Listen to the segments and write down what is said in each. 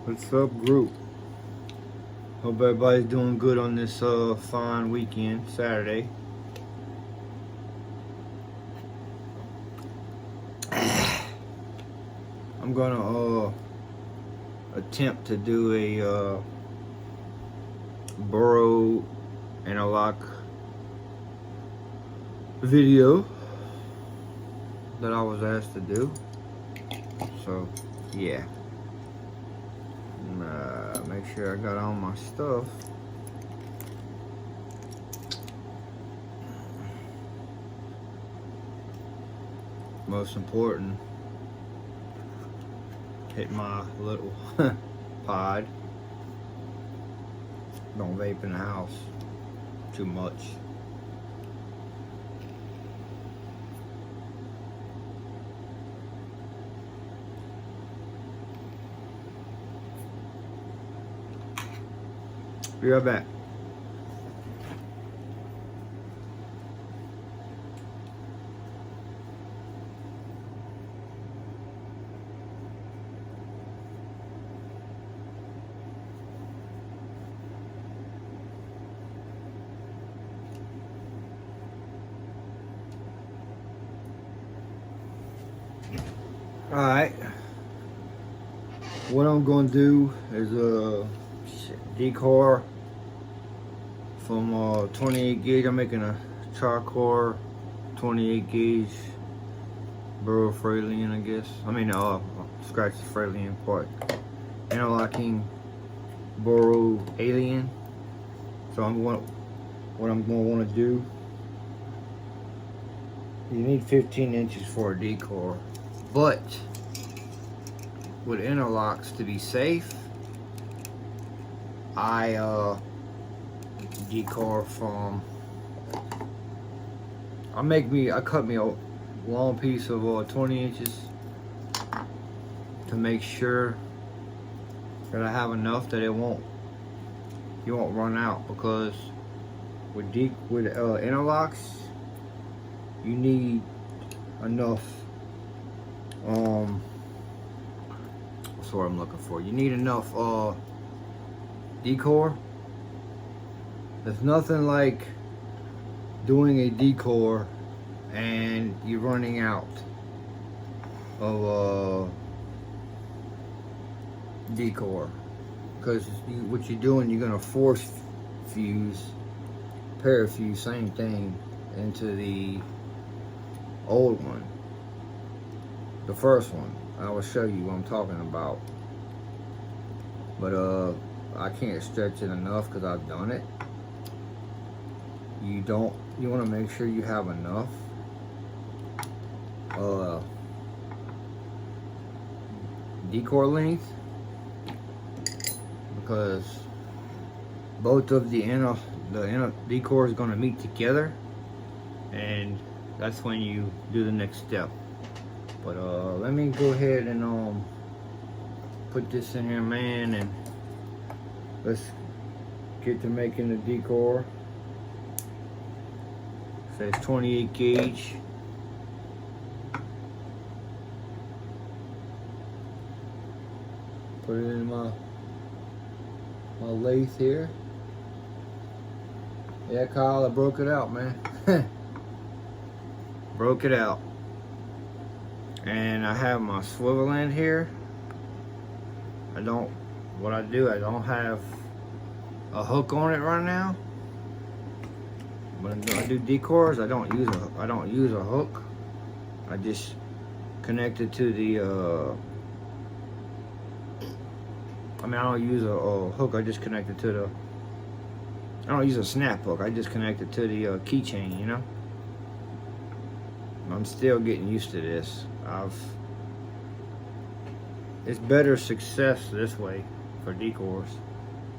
What's up, group? Hope everybody's doing good on this fine weekend, Saturday. I'm gonna attempt to do a Boro Interlock video that I was asked to do. So yeah. Make sure I got all my stuff. Most important, hit my little pod. Don't vape in the house too much. Be right back. Alright. What I'm gonna do is decor from 28 gauge. I'm making a charcoal 28 gauge Boro Fralian, I guess. I mean, scratch the Fralian part. Interlocking Boro Alien. So what I'm gonna want to do. You need 15 inches for a decor, but with interlocks, to be safe, I decor from. I cut me a long piece of 20 inches to make sure that I have enough that you won't run out, because with interlocks you need enough. That's what I'm looking for. You need enough decor. There's nothing like doing a decor and you're running out of decor, because what you're doing, you're gonna force fuse, parafuse, same thing, into the old one, the first one. I will show you what I'm talking about, but I can't stretch it enough because I've done it. You want to make sure you have enough decor length, because both of the inner decor is going to meet together, and that's when you do the next step. But let me go ahead and put this in here, man, and let's get to making the decor. Says 28 gauge. Put it in my lathe here. Yeah, Kyle, I broke it out, man. Broke it out. And I have my swivel end here. I don't have a hook on it right now. When I do decors, I don't use a hook. I just connect it to the I don't use a hook. I just connect it to the. I don't use a snap hook. I just connect it to the keychain. You know. I'm still getting used to this. It's better success this way for decors,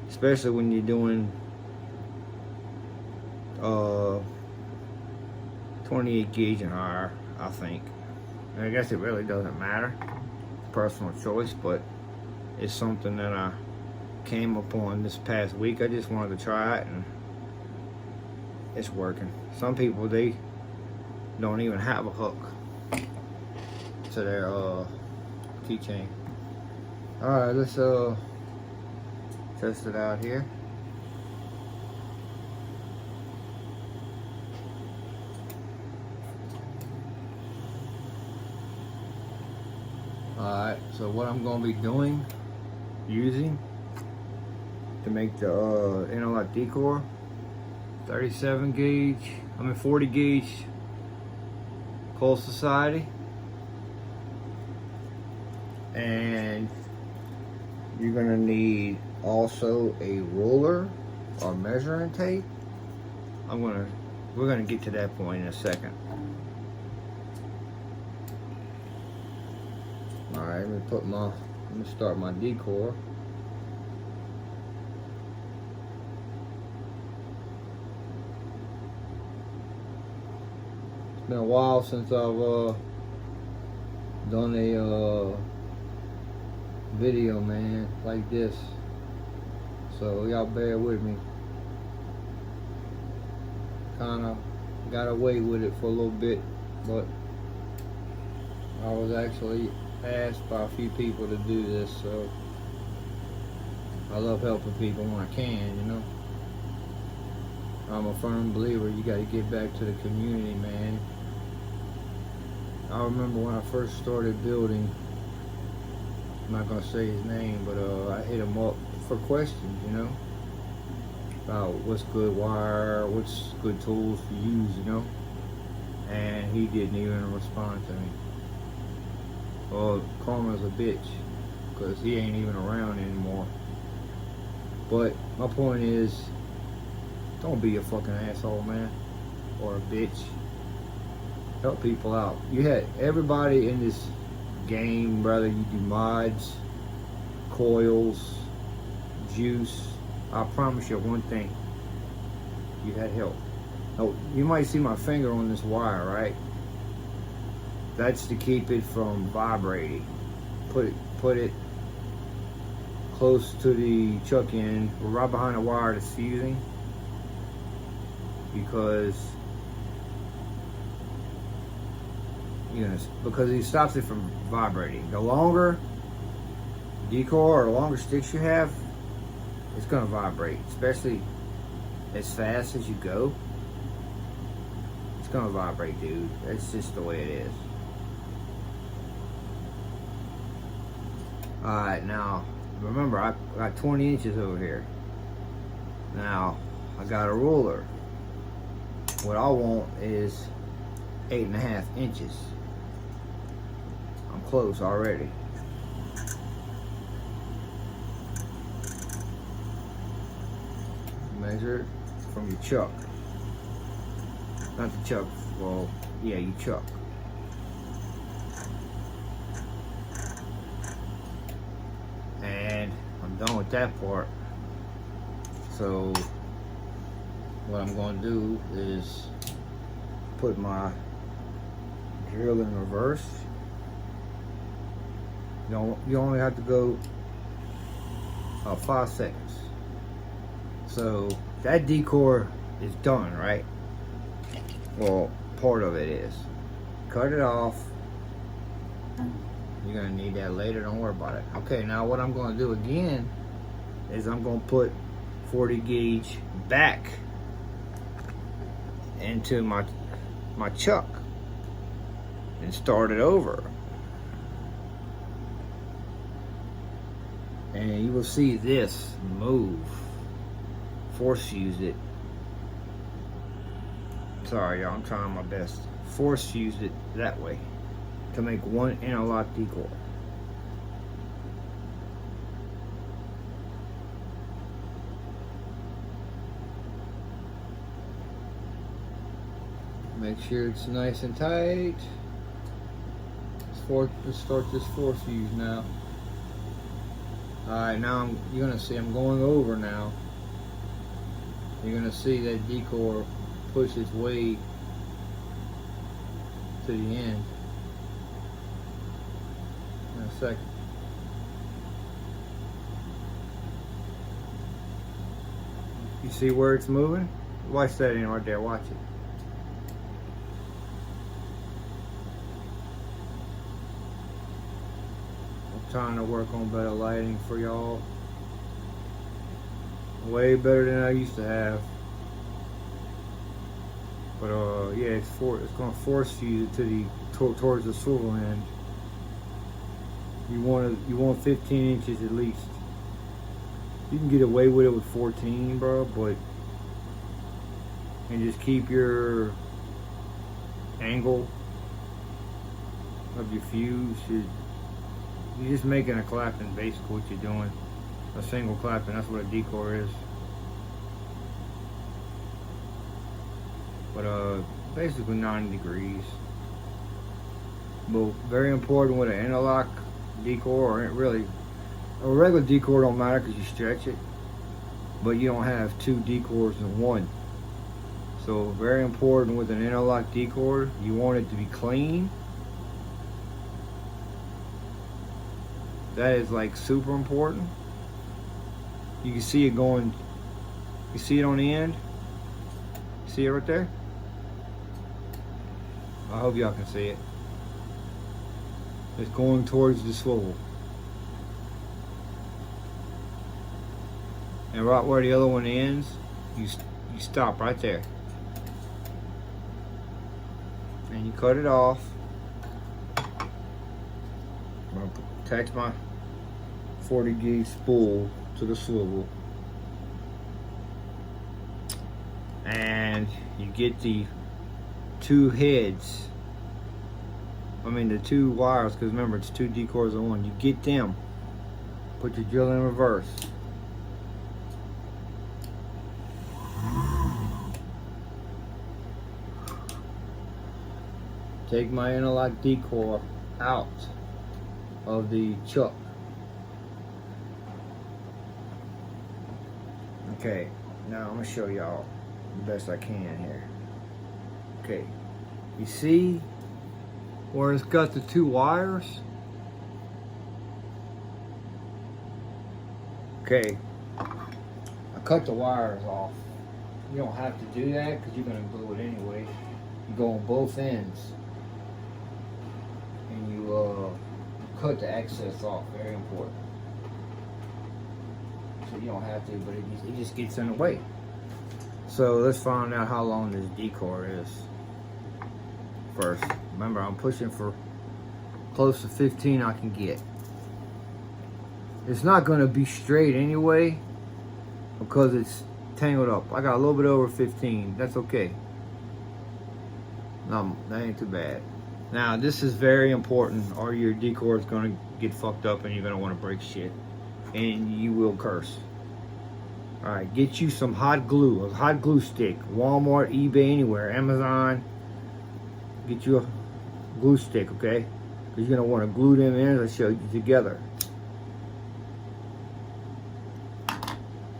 especially when you're doing 28 gauge and higher, I think. And I guess it really doesn't matter, personal choice, but it's something that I came upon this past week. I just wanted to try it, and it's working. Some people, they don't even have a hook to their keychain. All right, let's Test it out here. Alright, so what I'm going to be using to make the Interlock decor, 37 gauge, 40 gauge Coal Society, and you're going to need also a ruler or measuring tape. We're gonna get to that point in a second. Alright, let me start my decor. It's been a while since I've done a video, man, like this. So y'all bear with me. Kinda got away with it for a little bit, but I was actually asked by a few people to do this, so I love helping people when I can, you know. I'm a firm believer you gotta get back to the community, man. I remember when I first started building, I'm not gonna say his name, but I hit him up for questions, you know, about what's good wire, what's good tools to use, you know, and he didn't even respond to me. Well, karma's a bitch, because he ain't even around anymore. But my point is, don't be a fucking asshole, man, or a bitch. Help people out. You had everybody in this game, brother. You do mods, coils, juice. I promise you one thing, you had help. Now, you might see my finger on this wire, right? That's to keep it from vibrating. Put it close to the chuck end, right behind the wire that's fusing, because it stops it from vibrating. The longer decor or the longer sticks you have, it's gonna vibrate, especially as fast as you go. It's gonna vibrate, dude. That's just the way it is. Alright, now remember, I got 20 inches over here. Now I got a ruler. What I want is 8.5 inches. I'm close already. Measure it from your chuck. Not the chuck, well, yeah, you chuck. And I'm done with that part. So what I'm going to do is put my drill in reverse. You only have to go 5 seconds. So that decor is done, right? Well, part of it is. Cut it off. You're gonna need that later, don't worry about it. Okay, now what I'm gonna do again is I'm gonna put 40 gauge back into my chuck and start it over. And you will see this move. Force fuse it. Sorry, y'all, I'm trying my best. Force fuse it that way to make one interlock decor. Make sure it's nice and tight. Let's start this force fuse now. Alright, now you're gonna see I'm going over now. You're gonna see that decor push its way to the end in a second. You see where it's moving? Watch that in right there, watch it. I'm trying to work on better lighting for y'all. Way better than I used to have. But yeah, it's gonna force you to the towards the swivel end. You want 15 inches at least. You can get away with it with 14, bro, but and just keep your angle of your fuse. You're just making a clapping, basically what you're doing. A single clapping, that's what a decor is. But basically 90 degrees. But very important with an interlock decor, or really a regular decor don't matter because you stretch it, but you don't have two decors in one. So very important with an interlock decor, you want it to be clean. That is like super important. You can see it going, you see it on the end? See it right there? I hope y'all can see it. It's going towards the swivel. And right where the other one ends, you stop right there. And you cut it off. I'm going to attach my 40 gauge spool to the swivel. And you get the two heads. I mean the two wires, because remember it's two decors in one. You get them. Put your drill in reverse. Take my interlock decor out of the chuck. Okay, now I'm gonna show y'all the best I can here. Okay, you see where it's got the two wires? Okay, I cut the wires off. You don't have to do that because you're gonna glue it anyway. You go on both ends and you cut the excess off. Very important. So you don't have to, but it just gets in the way. So let's find out how long this decor is first. Remember, I'm pushing for close to 15 I can get. It's not going to be straight anyway because it's tangled up. I got a little bit over 15. That's okay. No, that ain't too bad. Now, this is very important or your decor is going to get fucked up and you're going to want to break shit. And you will curse. Alright, get you some hot glue, a hot glue stick. Walmart, eBay, anywhere, Amazon. Get you a glue stick, okay? Because you're going to want to glue them in and show you together.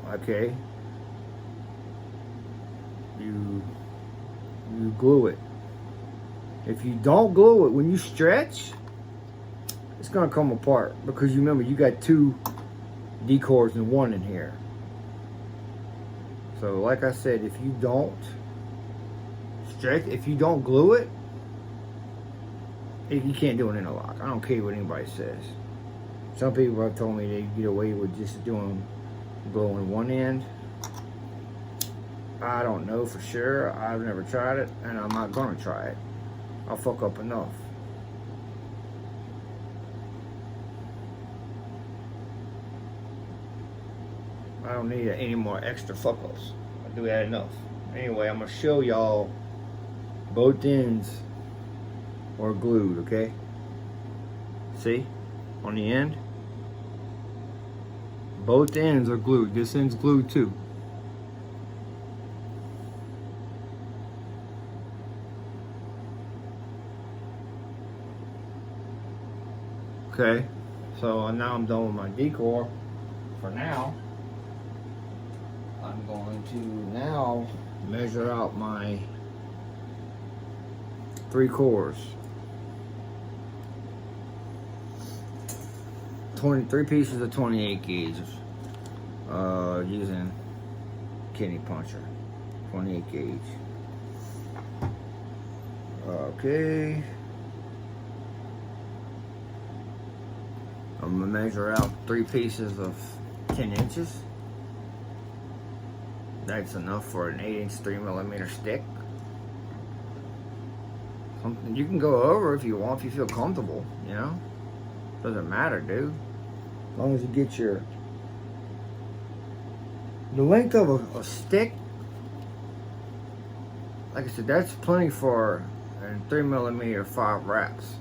Okay. You glue it. If you don't glue it, when you stretch, it's going to come apart. Because you remember, you got two decors and one in here. So like I said, if you don't stretch, if you don't glue it, you can't do an interlock. I don't care what anybody says. Some people have told me they get away with just doing gluing one end. I don't know for sure. I've never tried it and I'm not gonna try it. I'll fuck up enough. I don't need any more extra fuck-ups. I do that enough. Anyway, I'm gonna show y'all both ends are glued, okay? See? On the end? Both ends are glued. This end's glued too. Okay, so now I'm done with my decor for now. I'm going to now measure out my 3 cores. 23 pieces of 28 gauges. Using kidney puncher. 28 gauge. Okay. I'm gonna measure out 3 pieces of 10 inches. that's enough for an 8-inch 3mm stick. Something you can go over if you want, if you feel comfortable, you know. Doesn't matter, dude. As long as you get the length of a stick. Like I said, that's plenty for a 3mm 5 wraps.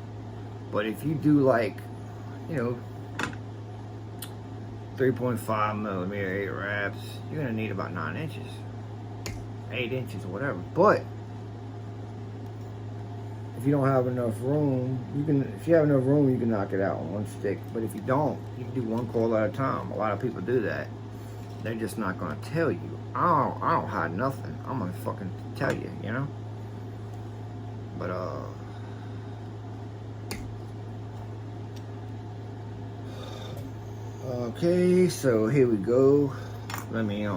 But if you do like, you know, 3.5mm 8 wraps, you're gonna need about 9 inches, 8 inches, or whatever. But if you don't have enough room, you can. If you have enough room, you can knock it out on one stick. But if you don't, you can do one coil at a time. A lot of people do that. They're just not gonna tell you. I don't hide nothing. I'm gonna fucking tell you, you know. But okay, so here we go. Let me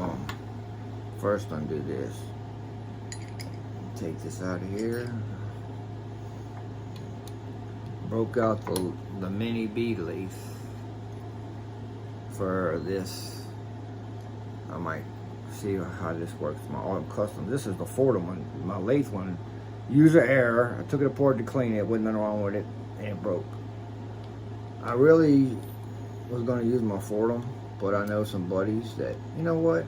first undo this. Take this out of here. Broke out the mini bead lathe for this. I might see how this works. My auto custom. This is the Fordham one. My lathe one. User error. I took it apart to clean it. Wasn't nothing wrong with it, and it broke. I really was gonna use my Fordham, but I know some buddies that, you know what?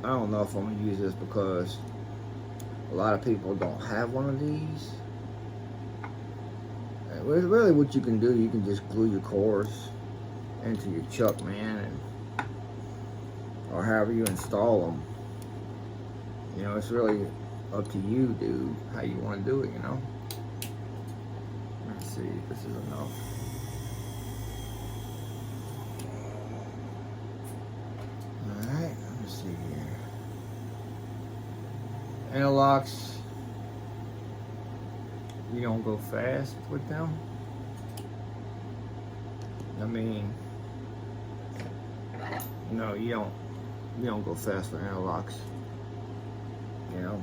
I don't know if I'm gonna use this because a lot of people don't have one of these. And really what you can do, you can just glue your cores into your chuck, man, or however you install them. You know, it's really up to you, dude, how you want to do it, you know. Let's see if this is enough. Alright, let me see here. Interlocks, you don't go fast with them. I mean, no, you don't go fast with interlocks. You know.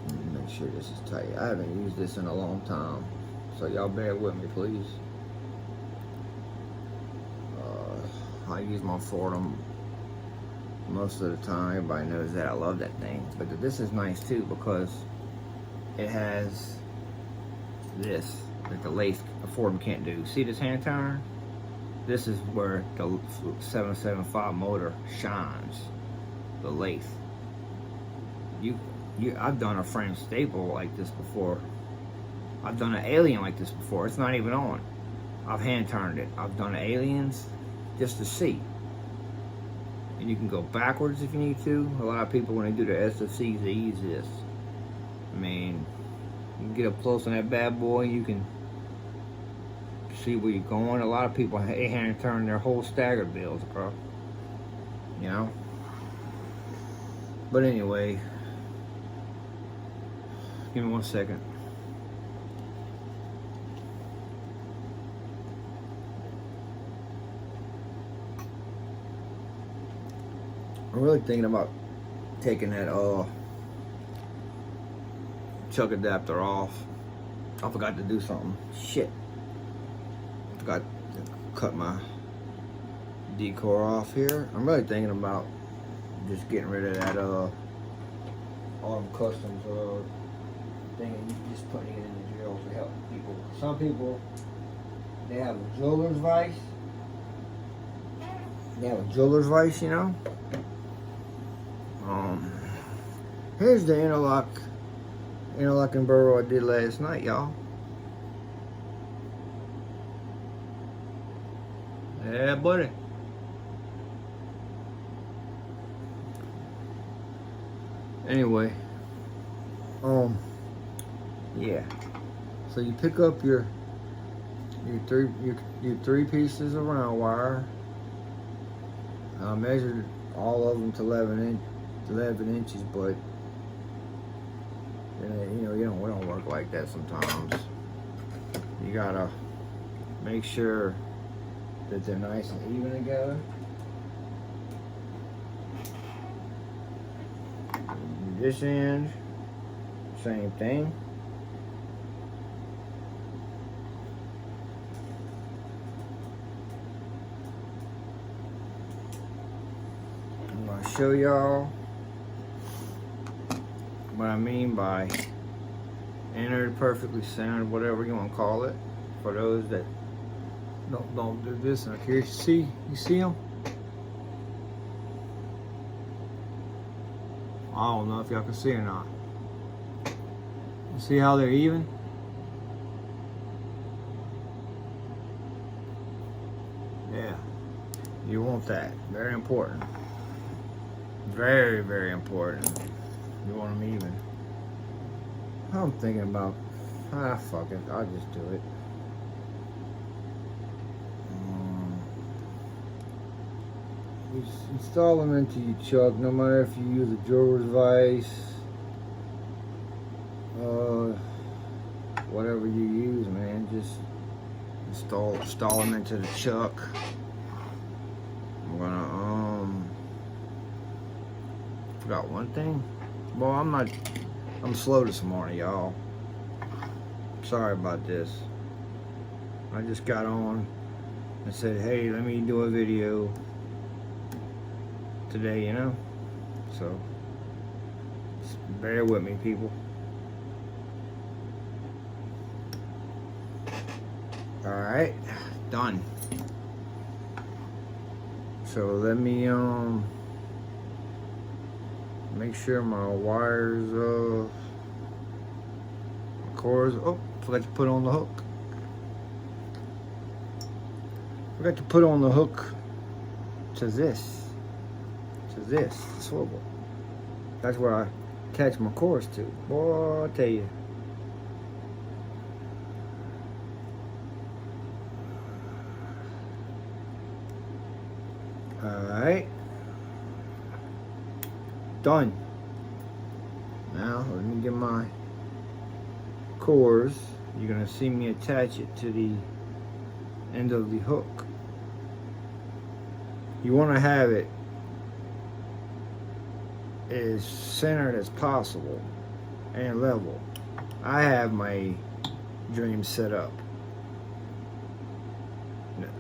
Let me make sure this is tight. I haven't used this in a long time, so y'all bear with me, please. I use my Fordham most of the time. Everybody knows that I love that thing. But this is nice too because it has this that the lathe, the Fordham can't do. See this hand turn? This is where the 775 motor shines. The lathe. I've done a frame staple like this before. I've done an alien like this before. It's not even on. I've hand turned it. I've done aliens just to see. And you can go backwards if you need to. A lot of people, when they do their SFCs, they use this. I mean, you can get up close on that bad boy, you can see where you're going. A lot of people, they hand turn their whole stagger bills, bro. You know? But anyway, give me 1 second. I'm really thinking about taking that chuck adapter off. I forgot to do something. Shit. I forgot to cut my D-core off here. I'm really thinking about just getting rid of that Autumn Customs thing and just putting it in the drills to help people. Some people, they have a jeweler's vice. They have a jeweler's vice, you know. Here's the interlock and Boro I did last night, y'all. Yeah, buddy. Anyway, yeah. So you pick up your three pieces of round wire. I measured all of them to 11 inches, but you know, we don't work like that sometimes. You gotta make sure that they're nice and even together. This end, same thing. show y'all what I mean by entered, perfectly centered, whatever you want to call it. For those that don't do this, and here, you see them? I don't know if y'all can see or not. You see how they're even? Yeah, you want that. Very important. Very, very important. You want them even. I'm thinking about, fuck it, I'll just do it. You install them into your chuck, no matter if you use a drill vise, whatever you use, man. Just install them into the chuck. I'm gonna forgot one thing. Well, I'm slow this morning, y'all. Sorry about this. I just got on and said, hey, let me do a video today, you know? So, just bear with me, people. Alright, done. So let me make sure my wires my cords, oh, forgot to put on the hook. Forgot to put on the hook to this swivel. That's where I attach my cords to. Boy, I tell you. Alright. Done. Now, let me get my cords. You're going to see me attach it to the end of the hook. You want to have it as centered as possible and level. I have my dream set up,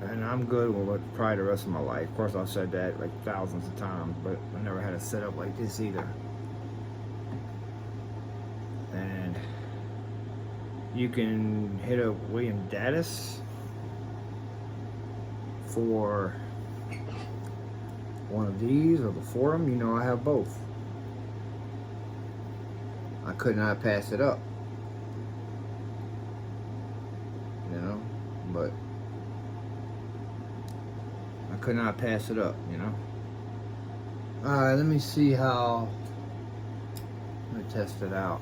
and I'm good with probably the rest of my life. Of course, I've said that like thousands of times, but I never had a setup like this either. And you can hit up William Daddis for one of these or the forum. You know, I have both. I could not pass it up, you know, but I could not pass it up, you know. Alright, let me see how, let me test it out.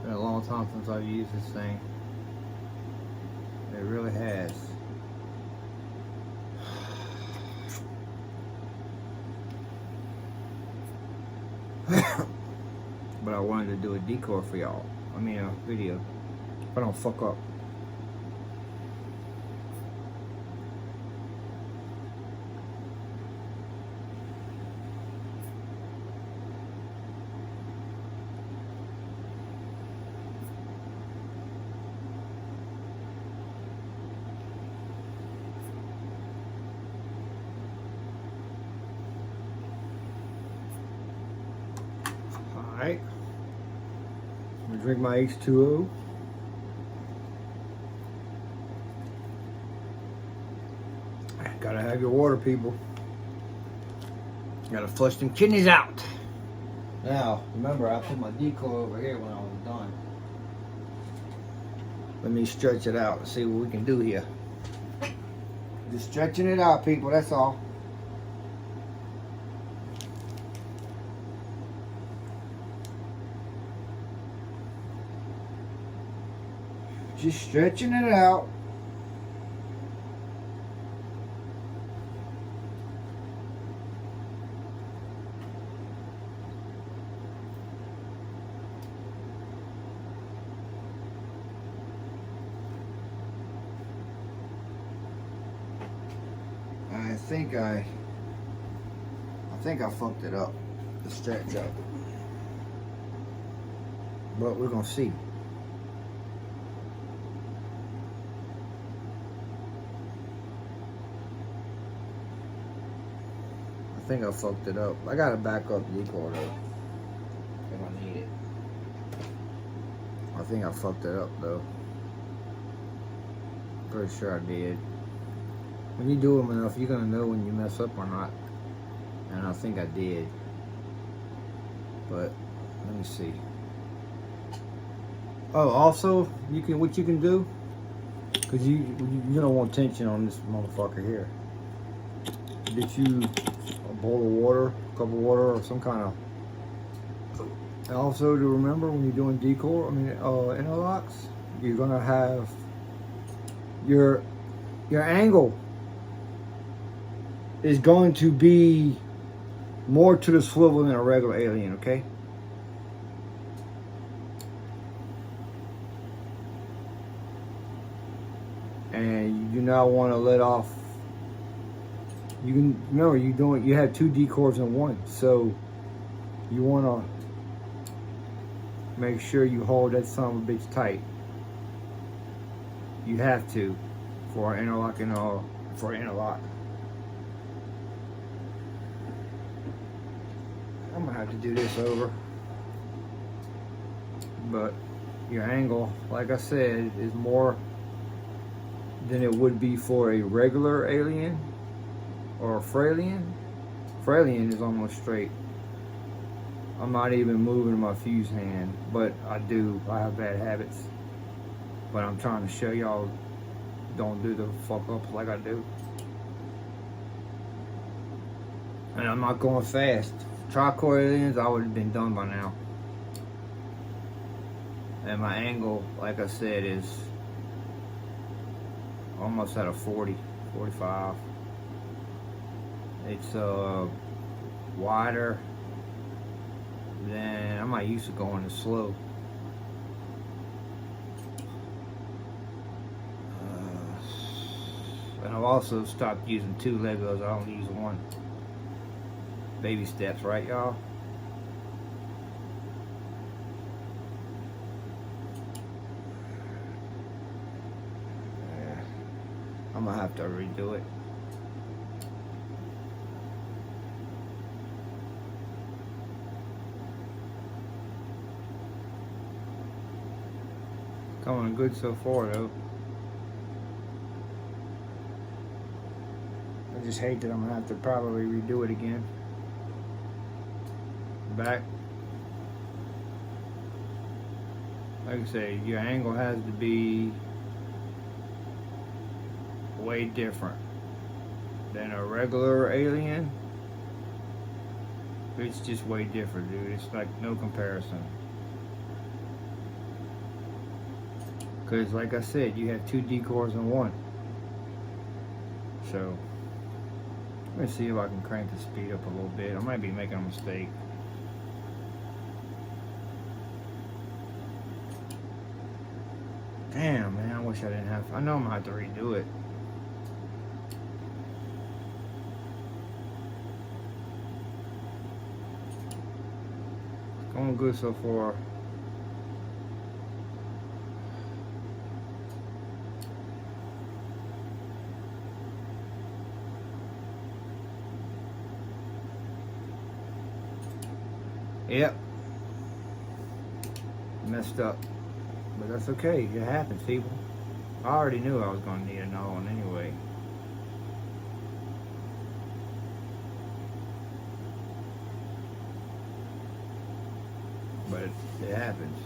Been a long time since I've used this thing. It really has. But I wanted to do a decor for y'all. I mean a video. If I don't fuck up. Alright. I'm gonna drink my H2O. Gotta have your water, people. Gotta flush them kidneys out. Now, remember, I put my decoy over here when I was done. Let me stretch it out and see what we can do here. Just stretching it out, people, that's all. Just stretching it out. I think I fucked it up. the stretch up. But we're gonna see. I think I fucked it up. I gotta back up decoy though, if I need it. I think I fucked it up though. Pretty sure I did. When you do them enough, you're gonna know when you mess up or not. And I think I did. But let me see. Oh, also, what you can do, cause you don't want tension on this motherfucker here. Get you a bowl of water, a cup of water, or some kind of. And also to remember when you're doing interlocks, you're gonna have your angle is going to be more to the swivel than a regular alien, okay? And you do not want to let off. You can remember you had 2 decors in one, so you want to make sure you hold that son of a bitch tight. You have to for interlock. I'm gonna have to do this over, but your angle, like I said, is more than it would be for a regular alien or a Fralien. Fralien is almost straight. I'm not even moving my fuse hand, but I have bad habits. But I'm trying to show y'all, don't do the fuck ups like I do. And I'm not going fast. Tricore aliens, I would have been done by now. And my angle, like I said, is almost at a 40, 45. It's wider than I'm not used to going this slow. And I've also stopped using 2 Legos. I don't use 1. Baby steps, right, y'all? I'm gonna have to redo it. Coming good so far, though. I just hate that I'm gonna have to probably redo it again. Back. Like I say, your angle has to be way different than a regular alien. It's just way different, dude. It's like no comparison. Because like I said, you have 2 decors in one. So let me see if I can crank the speed up a little bit. I might be making a mistake. Damn, man, I wish I didn't have. I know I'm gonna have to redo it. Going good so far. Yep. Messed up. But that's okay. It happens, people. I already knew I was going to need another one anyway. But it happens.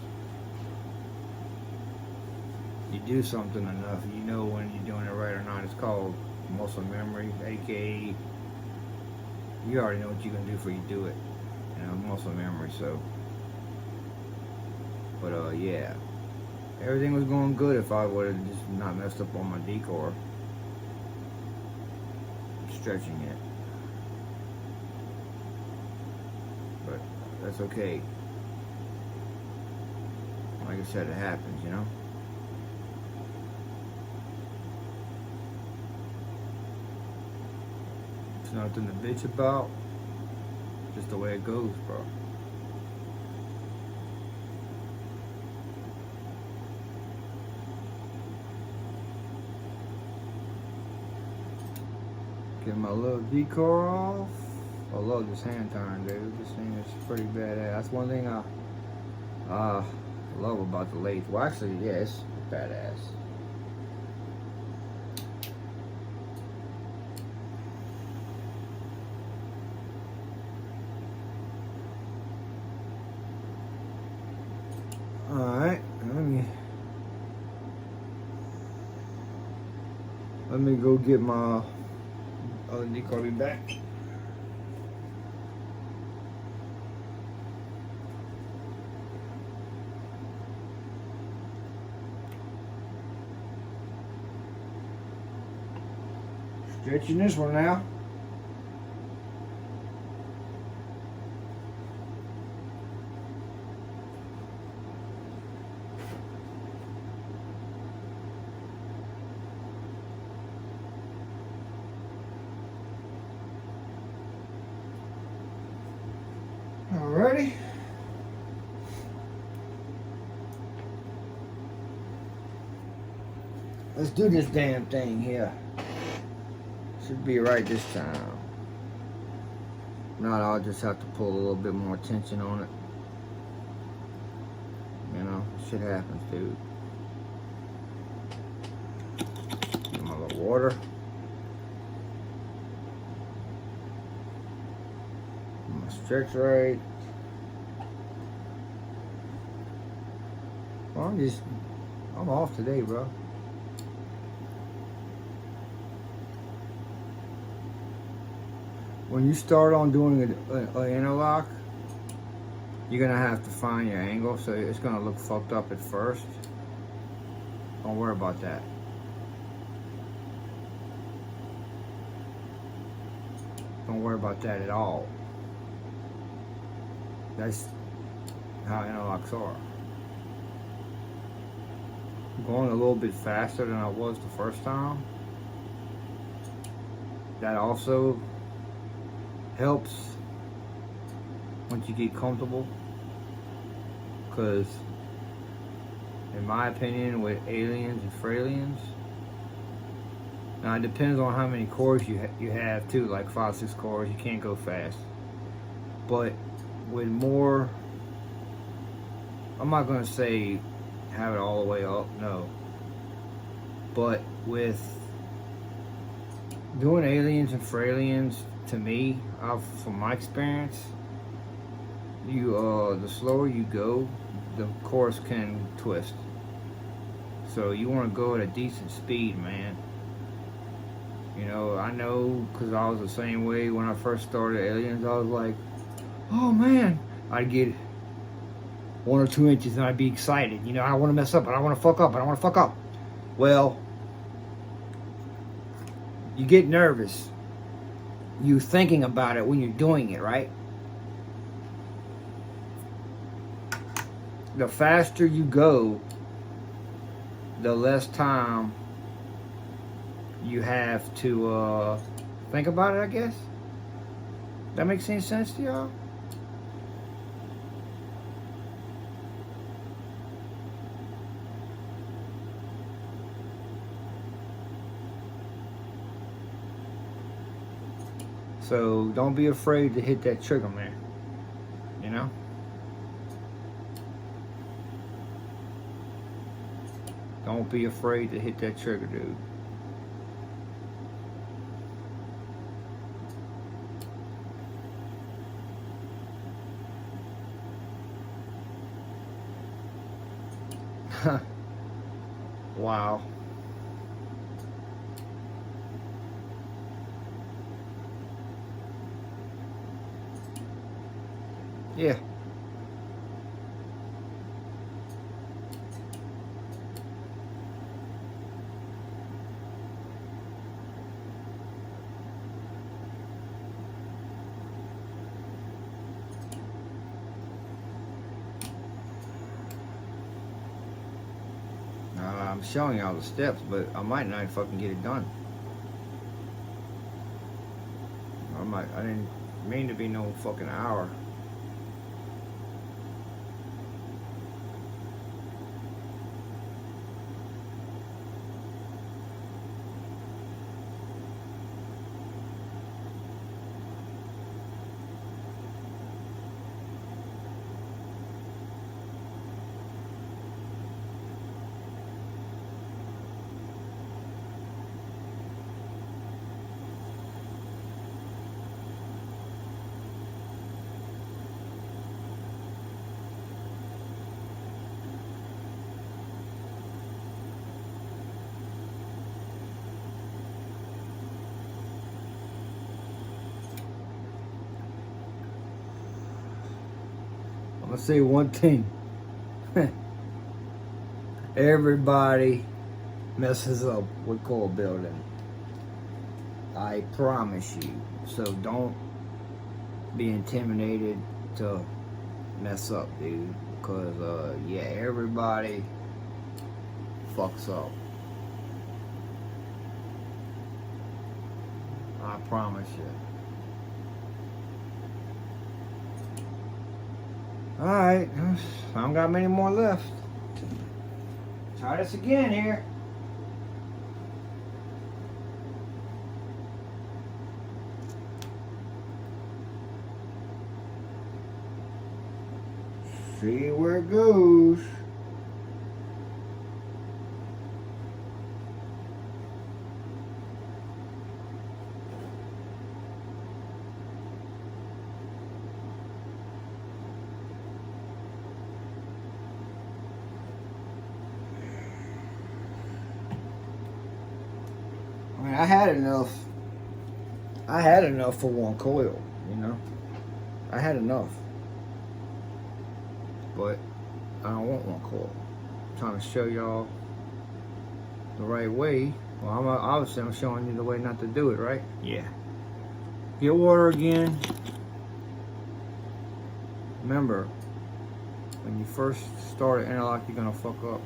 You do something enough, you know when you're doing it right or not. It's called muscle memory, aka you already know what you're going to do before you do it. You know, muscle memory, so. But yeah. Everything was going good if I would have just not messed up on my decor. Stretching it. But that's okay. Like I said, it happens, you know? It's nothing to bitch about. just the way it goes, bro. Get my little decor off. I love this hand turn, dude. This thing is pretty badass. That's one thing I love about the lathe. Well, actually, yeah, it's badass. Alright, let me go get my other decor back. Stretching this one now. Alrighty. Let's do this damn thing here. Should be right this time. Not, I'll just have to pull a little bit more tension on it. You know, shit happens, dude. Get my little water. My stretch right. Well, I'm off today, bro. When you start on doing an interlock, you're gonna have to find your angle, so it's gonna look fucked up at first. Don't worry about that. Don't worry about that at all. That's how interlocks are. I'm going a little bit faster than I was the first time. That also helps once you get comfortable, because in my opinion, with aliens and fraliens, now it depends on how many cores you have too, like 5, 6 cores, you can't go fast. But with more, I'm not gonna say have it all the way up, no, but with doing aliens and fraliens, to me, from my experience, the slower you go, the course can twist. So you want to go at a decent speed, man. You know, I know, because I was the same way when I first started aliens. I was like, oh man, I'd get 1 or 2 inches and I'd be excited. You know, I don't want to mess up, I don't want to fuck up, I don't want to fuck up. Well, you get nervous. You thinking about it when you're doing it, right? The faster you go, the less time you have to think about it, I guess. That makes any sense to y'all? So don't be afraid to hit that trigger, man. You know? Don't be afraid to hit that trigger, dude. Wow. Yeah. I'm showing y'all the steps, but I might not fucking get it done. I didn't Mean to be no fucking hour. I'm gonna say one thing. Everybody messes up with coil building. I promise you. So don't be intimidated to mess up, dude. Because, yeah, everybody fucks up. I promise you. Alright, I don't got many more left. Try this again here. See where it goes. I mean, I had enough. I had enough for one coil, you know. I had enough. But I don't want one coil. I'm trying to show y'all the right way. Well, obviously I'm showing you the way not to do it, right? Yeah. Get water again. Remember, when you first start an interlock, you're gonna fuck up.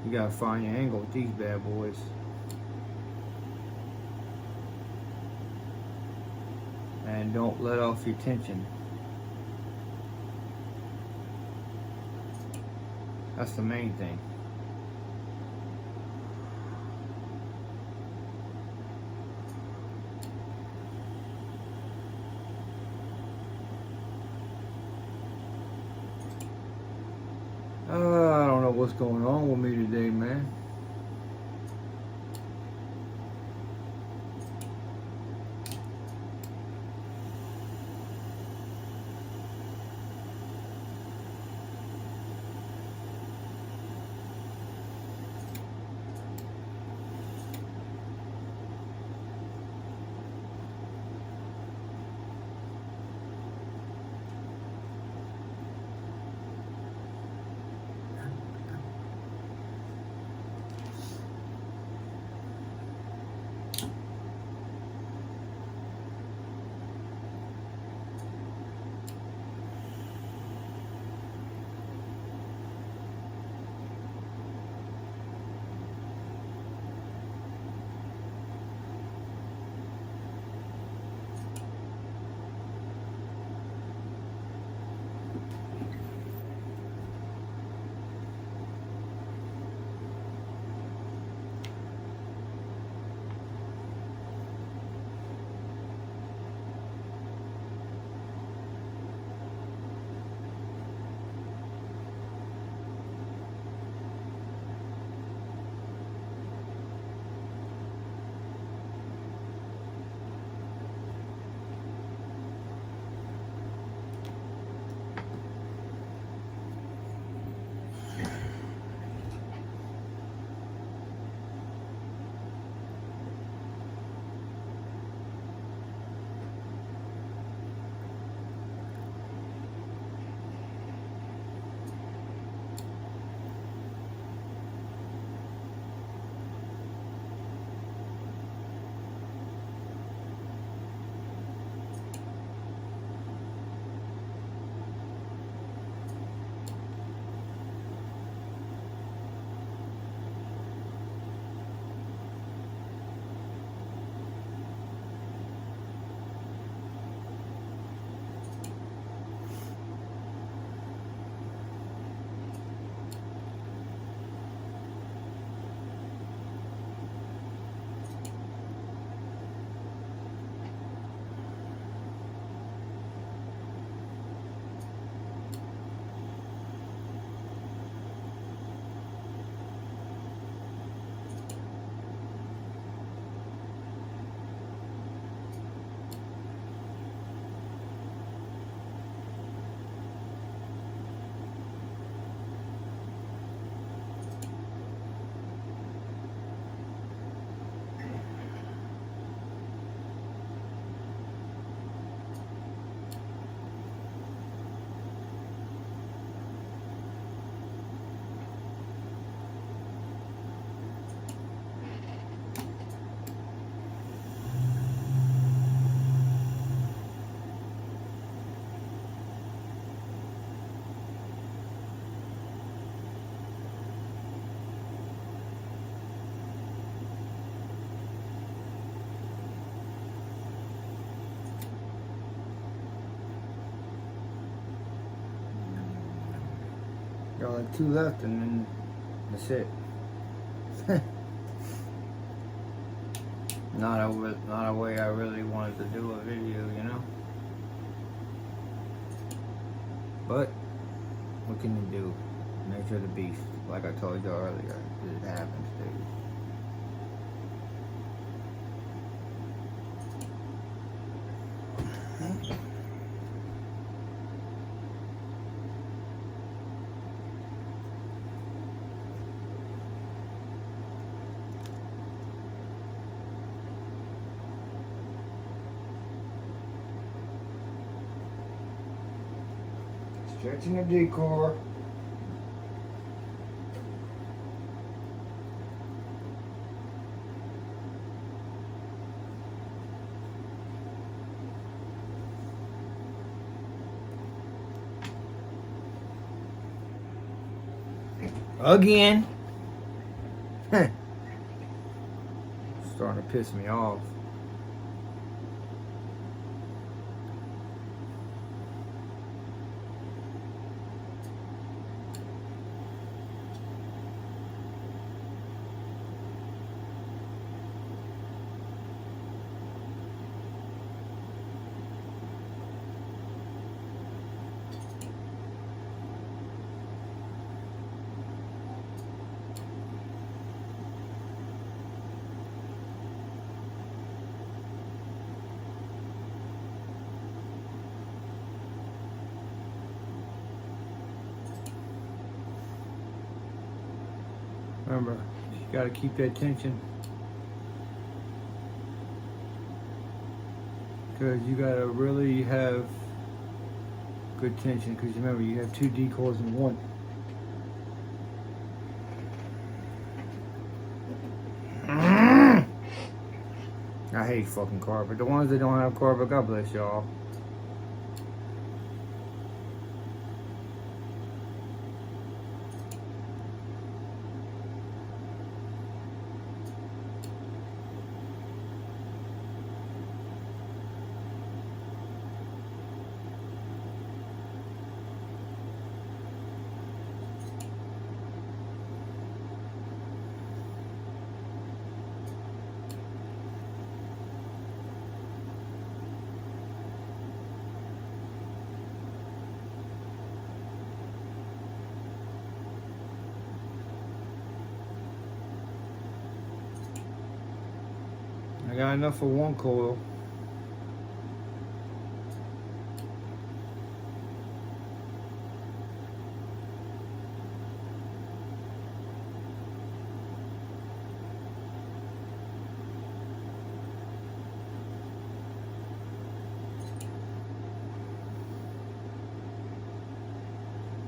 You gotta find your angle with these bad boys. And don't let off your tension. That's the main thing. I don't know what's going on with me today, man. like 2 left, and then that's it. Not a way I really wanted to do a video, you know. But what can you do? Nature of the beast. Like I told you earlier, it happens, dude. Stretching the decor. Again. Starting to piss me off. Remember, you gotta keep that tension. Because you gotta really have good tension. Because remember, you have 2 decors in one. I hate fucking carpet. The ones that don't have carpet, God bless y'all. I got enough for 1 coil.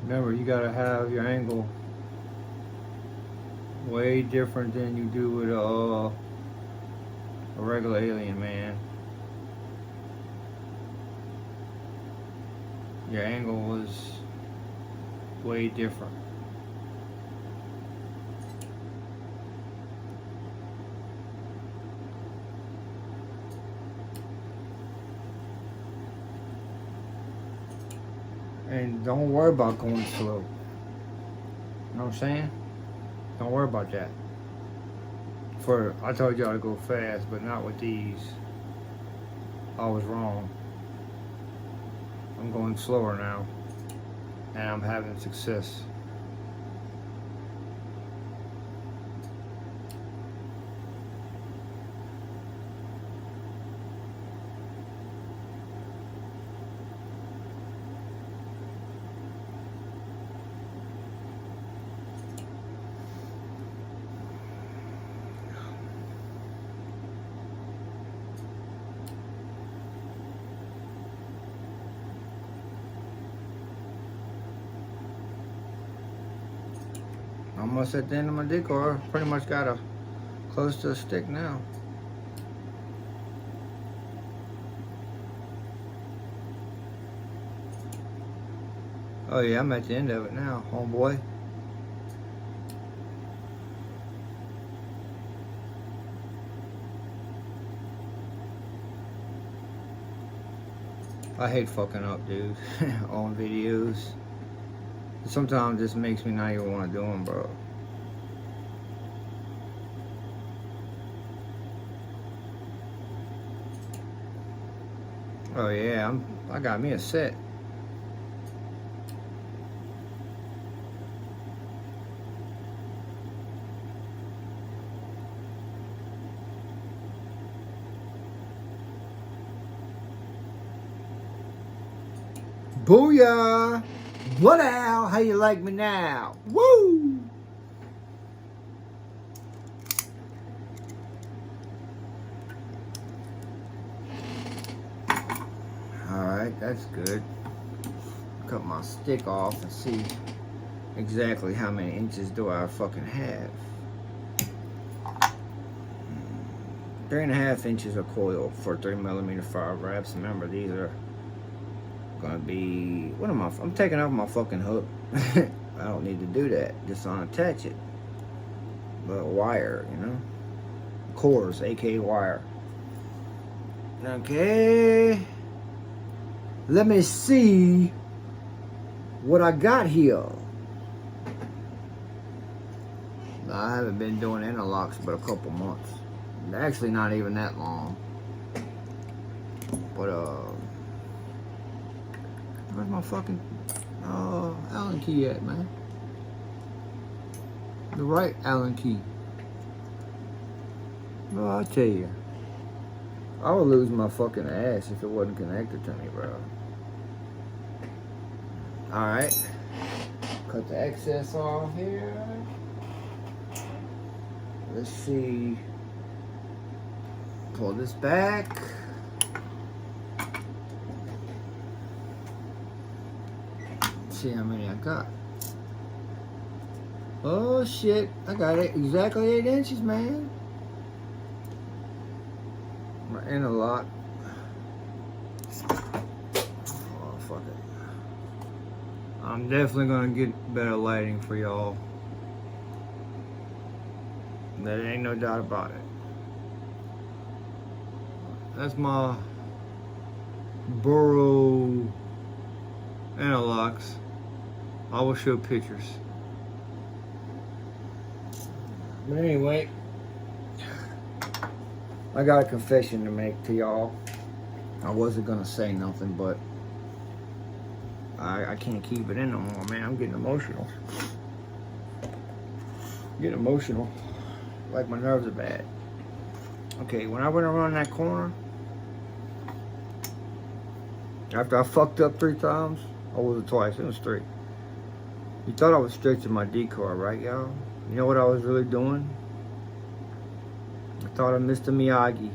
Remember, you gotta have your angle way different than you do with a regular alien, man. Your angle was way different. And don't worry about going slow. You know what I'm saying? Don't worry about that. I told y'all to go fast, but not with these. I was wrong. I'm going slower now, and I'm having success. Almost at the end of my decor. Pretty much got a close to a stick now. Oh yeah, I'm at the end of it now, homeboy. I hate fucking up, dude, on videos. Sometimes this makes me not even want to do them, bro. Oh yeah, I got me a set. Booyah! What out? How you like me now? Woo! Alright, that's good. Cut my stick off and see exactly how many inches do I fucking have. 3.5 inches of coil for 3mm 5 wraps. Remember, these are gonna be, what am I, I'm taking off my fucking hook. I don't need to do that, just unattach it. The wire, you know, cores, aka wire. Okay, let me see what I got here. I haven't been doing interlocks but a couple months. Actually not even that long. But where's my fucking Allen key at, man? The right Allen key. Well, I'll tell you, I would lose my fucking ass if it wasn't connected to me, bro. Alright. Cut the excess off here. Let's see. Pull this back. See how many I got. Oh shit, I got it exactly 8 inches, man. My interlock. Oh fuck it. I'm definitely gonna get better lighting for y'all. There ain't no doubt about it. That's my Boro Interlocks. I will show pictures. But anyway, I got a confession to make to y'all. I wasn't gonna say nothing, but I can't keep it in no more, man. I'm getting emotional. Getting emotional. Like my nerves are bad. Okay, when I went around that corner, after I fucked up 3 times, or was it twice? It was 3. You thought I was stretching my decoy, right, y'all? You know what I was really doing? I thought of Mr. Miyagi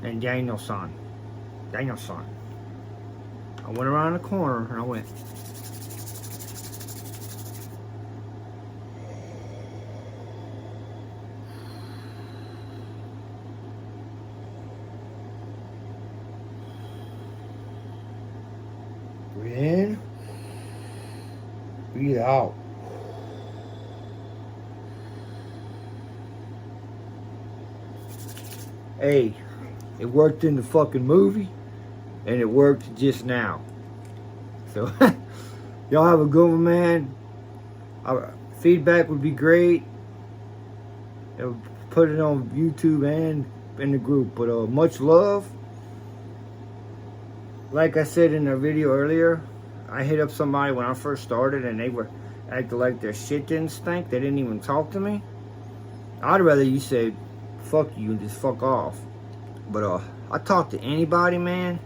and Daniel-san. Daniel-san. I went around the corner and I went. Breathe in. Breathe out. Hey, it worked in the fucking movie, and it worked just now. So, y'all have a good one, man. Feedback would be great. Put it on YouTube and in the group. But much love. Like I said in the video earlier, I hit up somebody when I first started, and they were acting like their shit didn't stink. They didn't even talk to me. I'd rather you said fuck you and just fuck off. But I talk to anybody, man.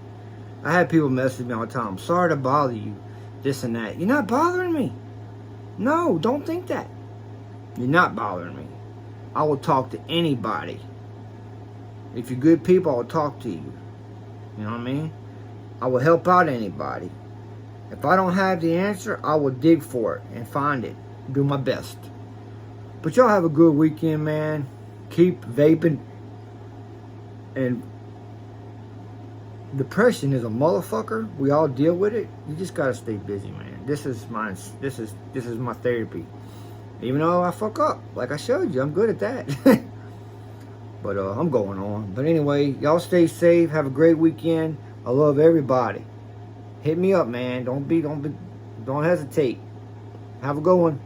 I had people message me all the time. I'm sorry to bother you, this and that. You're not bothering me. No, don't think that. You're not bothering me. I will talk to anybody. If you're good people, I will talk to you. You know what I mean? I will help out anybody. If I don't have the answer, I will dig for it and find it. Do my best. But y'all have a good weekend, man. Keep vaping. And depression is a motherfucker. We all deal with it. You just gotta stay busy, man. This is my therapy. Even though I fuck up, like I showed you, I'm good at that. But I'm going on. But anyway, y'all stay safe. Have a great weekend. I love everybody. Hit me up, man. Don't be Don't hesitate. Have a good one.